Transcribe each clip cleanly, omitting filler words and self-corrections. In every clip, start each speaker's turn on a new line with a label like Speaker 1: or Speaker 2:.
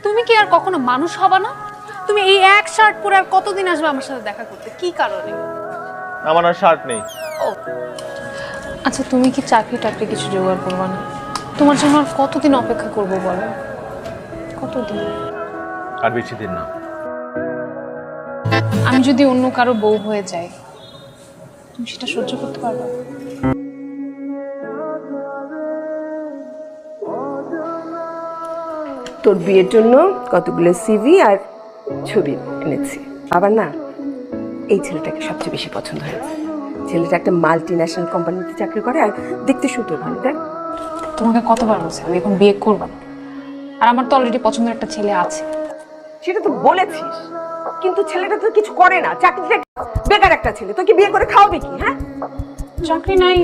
Speaker 1: তুমি কি আর কখনো মানুষ হবা না? তুমি এই এক শার্ট পরে আর কতদিন আসবে আমার সাথে দেখা করতে? কি কারণে?
Speaker 2: আমার আর শার্ট নেই।
Speaker 1: ও আচ্ছা, তুমি কি চাকরি টাকরি কিছু জোগাড় করবা না? তোমার জন্য আর কতদিন অপেক্ষা করবো বলো? কতদিন?
Speaker 2: আর বেশি দিন না।
Speaker 1: আমি যদি অন্য কারো বউ হয়ে যাই, তুমি সেটা সহ্য করতে পারবে?
Speaker 3: তোর বিয়ের জন্য কতগুলো সিভি আর ছবি এনেছি। আবার না, এই ছেলেটাকে সবচেয়ে বেশি পছন্দ হয়েছে। ছেলেটা একটা মাল্টি ন্যাশনাল কোম্পানিতে চাকরি করে আর দেখতে সুন্দর ভালো। দেখ,
Speaker 1: তোমাকে কতবার বলছি আমি এখন বিয়ে করবো না, আর আমার তো অলরেডি পছন্দের একটা ছেলে আছে।
Speaker 3: সেটা তো বলেছিস, কিন্তু ছেলেটা তো কিছু করে না, চাকরিটা বেকার একটা ছেলে। তোকে বিয়ে করে খাওয়াবে কি? হ্যাঁ,
Speaker 1: চাকরি নাই,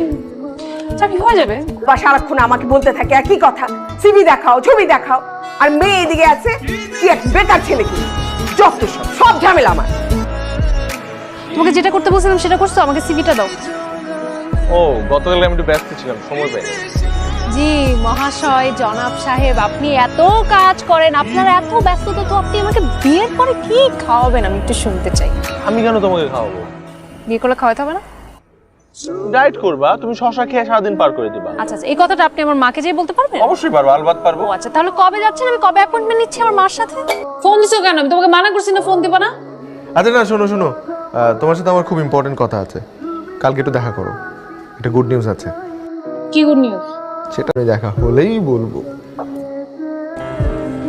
Speaker 1: চাকরি হয়ে যাবে।
Speaker 3: বা সারাক্ষণ আমাকে বলতে থাকে একই কথা, সিভি দেখাও ছবি দেখাও, আর মেয়ে এদিকে আছে কি এক বেকার ছেলে। কি যত সব ঝামেলা আমার।
Speaker 1: তোমাকে যেটা করতে বলছিলাম সেটা করছো, আমাকে সিভিটা দাও।
Speaker 2: ও গতকাল আমি একটু ব্যস্ত ছিলাম, সময় পাইনি।
Speaker 1: জি মহাশয়, জনাব সাহেব, আপনি এত কাজ করেন, আপনার এত ব্যস্ততা, তো আপনি আমাকে বিয়ের পরে কি খাওয়াবেন আমি একটু শুনতে চাই।
Speaker 2: আমি কেন তোমাকে খাওয়াবো?
Speaker 1: বিয়ে করলে খাওয়াতে হবে না?
Speaker 2: ডায়েট করবা, তুমি শশা খেয়ে সারাদিন পার করে দিবা।
Speaker 1: আচ্ছা আচ্ছা, এই কথাটা আপনি আমার মাকে যেয়ে বলতে পারবেন?
Speaker 2: অবশ্যই পারবো, আলবাত পারবো।
Speaker 1: ও আচ্ছা, তাহলে কবে যাচ্ছেন? আমি কবে অ্যাপয়েন্টমেন্ট নিচ্ছি আমার মার সাথে? ফোন দিছো কেন? আমি তোমাকে মানা করছি না ফোন দিব না।
Speaker 4: আচ্ছা না, শোনো শোনো, তোমার সাথে আমার খুব ইম্পর্টেন্ট কথা আছে। কালকে একটু দেখা করো, একটা গুড নিউজ আছে।
Speaker 1: কি গুড নিউজ?
Speaker 4: সেটা আমি দেখা হলেই বলবো।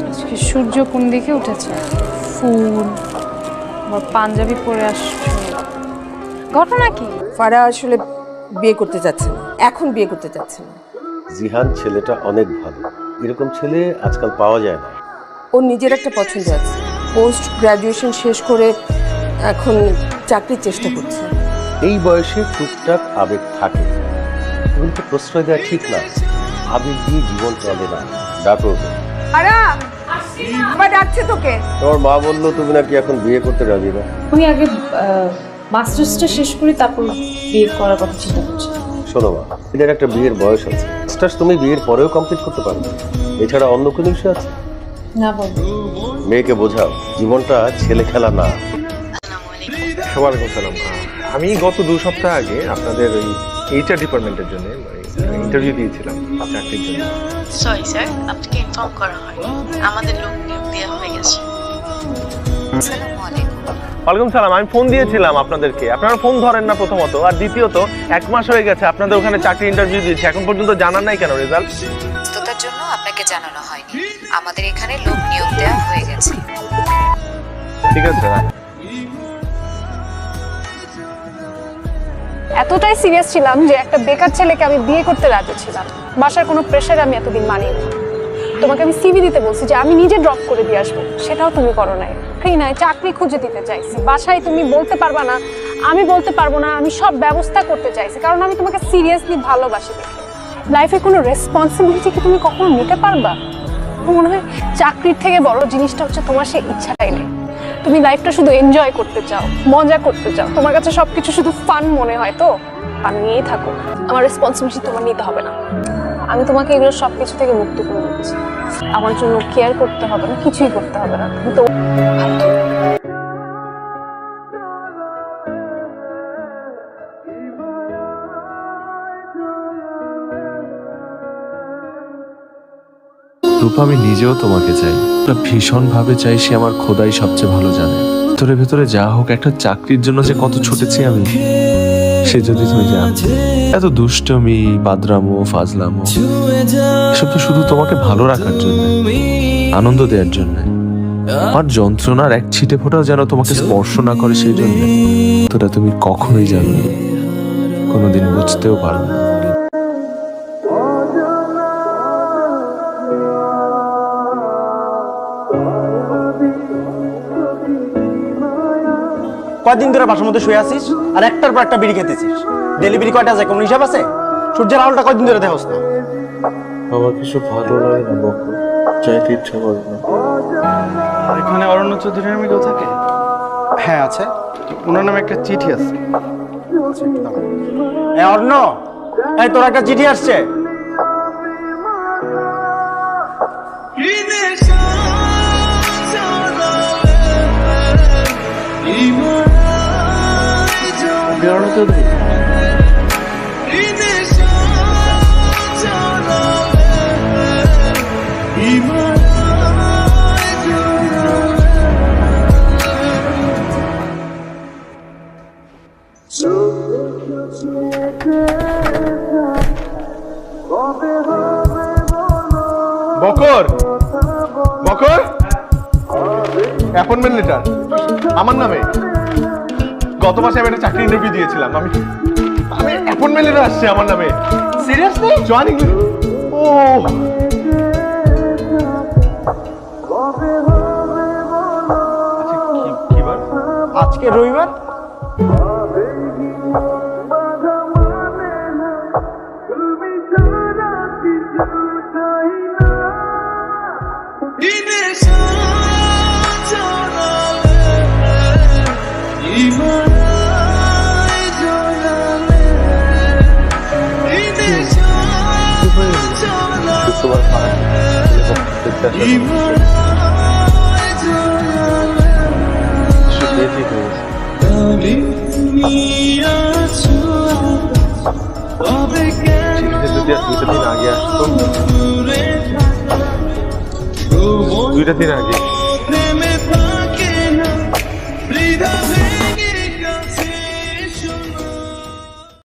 Speaker 1: আজকে সূর্য কোন দিকে উঠেছে? ফুল, আবার পাঞ্জাবি পরে আসছো, ঘটনা কি?
Speaker 3: ফারা আসলে বিয়ে করতে যাচ্ছে না, এখন বিয়ে করতে যাচ্ছে না।
Speaker 5: জিহান ছেলেটা অনেক ভালো, এরকম ছেলে আজকাল পাওয়া যায় না।
Speaker 3: ওর নিজের একটা পছন্দ আছে, পোস্ট গ্রাজুয়েশন শেষ করে এখন চাকরির চেষ্টা করছে।
Speaker 5: এই বয়সে টুকটাক আবেগ থাকে, এগুলোকে প্রশ্রয় দেওয়া ঠিক না। আবেগ দিয়ে জীবন চলে না। ডাকো ওকে।
Speaker 3: আরে আবার ডাকছে তোকে।
Speaker 5: তোমার মা বললো তুমি নাকি এখন বিয়ে করতে রাজি না।
Speaker 1: আমি আগে মাস্টার্সটা শেষ করি, তারপর বিয়ে করার কথা চিন্তা করছি।
Speaker 5: শোনো মা, এদের একটা বিয়ের বয়স আছে। মাস্টার্স তুমি বিয়ের পরেও কমপ্লিট করতে পারবে, এছাড়া অন্য কোনো ইস্যু আছে?
Speaker 1: না বলবো।
Speaker 5: মেয়েকে বোঝাও জীবনটা ছেলে খেলা না।
Speaker 4: ওয়ালাইকুম সালাম। আমি গত 2 সপ্তাহ আগে আপনাদের ওই এইচআর ডিপার্টমেন্টের জন্য ইন্টারভিউ দিয়েছিলাম চাকরির জন্য।
Speaker 6: সরি স্যার, আপনাকে ইনফর্ম করা হয়নি। আমাদের লোক নিয়োগ দেওয়া হয়ে গেছে। আসসালামু আলাইকুম।
Speaker 2: ওয়ালাইকুম সালাম। আমি ফোন দিয়েছিলাম আপনাদেরকে, আপনারা ফোন ধরেন না প্রথমত, আর দ্বিতীয়ত 1 মাস হয়ে গেছে আপনাদের ওখানে চাকরি ইন্টারভিউ দিয়েছি, এখন পর্যন্ত জানার নাই কেন রেজাল্ট?
Speaker 6: ব্যস্ততার জন্য আপনাকে জানানো হয়নি। আমাদের এখানে লোক নিয়োগ দেওয়া হয়ে গেছে।
Speaker 2: ঠিক আছে।
Speaker 1: এতটাই সিরিয়াস ছিলাম যে একটা বেকার ছেলেকে আমি বিয়ে করতে রাজি ছিলাম। বাসার কোনো প্রেশারে আমি এতদিন মানিনি। তোমাকে আমি সিভি দিতে বলছি যে আমি নিজে ড্রপ করে দিয়ে আসবো, সেটাও তুমি করো নাই। নাই, চাকরি খুঁজে দিতে চাইছি বাসায়, তুমি বলতে পারবা না, আমি বলতে পারবো না, আমি সব ব্যবস্থা করতে চাইছি, কারণ আমি তোমাকে সিরিয়াসলি ভালোবাসি দেখে। লাইফে কোনো রেসপন্সিবিলিটি কি তুমি কখনো নিতে পারবা? মনে হয় চাকরির থেকে বড় জিনিসটা হচ্ছে তোমার সেই ইচ্ছাটাই নেই। তুমি লাইফটা শুধু এনজয় করতে চাও, মজা করতে চাও, তোমার কাছে সবকিছু শুধু ফান মনে হয়, তো ফান নিয়েই থাকো। আমার রেসপন্সিবিলিটি তোমার নিতে হবে না। আমি তোমাকে এগুলো সবকিছু থেকে মুক্ত করে দিচ্ছি। আমার জন্য কেয়ার করতে হবে না, কিছুই করতে হবে না, তুমি তো ভালো থেকো।
Speaker 7: রূপা, আমি নিজেও তোমাকে চাই, ভীষণ ভাবে চাই। সে আমার খোদাই সবচেয়ে ভালো জানে। ভেতরে ভেতরে যা হোক, একটা চাকরির জন্য যে কত ছুটেছি আমি, সে যদি তুমি জানতে। এত দুষ্টমি, বাদরামো, ফাজলামো, এসব তো শুধু তোমাকে ভালো রাখার জন্য, আনন্দ দেওয়ার জন্য। আমার যন্ত্রণার এক ছিটে ফোঁটাও যেন তোমাকে স্পর্শ না করে, সেই জন্য। তোটা তুমি কখনোই জানো, কোনোদিন বুঝতেও পারবে না।
Speaker 8: কয়দিন ধরে বাসার মধ্যে শুয়ে আছিস আর একটার পর একটা বিড়ি খেতেছিস? ডেলিভারি কয়টা যায় কোনো হিসাব আছে? সূর্যের আলোটা কয়দিন ধরে দেখোস না?
Speaker 4: আমার কিছু ভালো লাগে না বকু, চাইতে ইচ্ছা করে না।
Speaker 8: এখানে অরণ্য চৌধুরীর নামে কেউ থাকে? হ্যাঁ আছে, ওনার নামে একটা চিঠি আছে। অরণ্য, এই তোর একটা চিঠি আসছে। চৌধুরী।
Speaker 2: বকর বকর অ্যাপয়েন্টমেন্ট লেটার আমার নামে। গত মাসে আমি একটা চাকরি ইন্টারভিউ দিয়েছিলাম, আমি অ্যাপয়েন্টমেন্ট লেটার আসছে আমার নামে।
Speaker 8: সিরিয়াসলি?
Speaker 2: জয়েনিং। ও আচ্ছা, কি বার?
Speaker 8: আজকে রবিবার।
Speaker 4: শুক্রবার পাড়ায় দেখতে আসা শুকিয়ে ঠিক হয়ে গেছে। চিঠিতে যদি আর 2টা দিন আগে আসতো, 2টা দিন আগে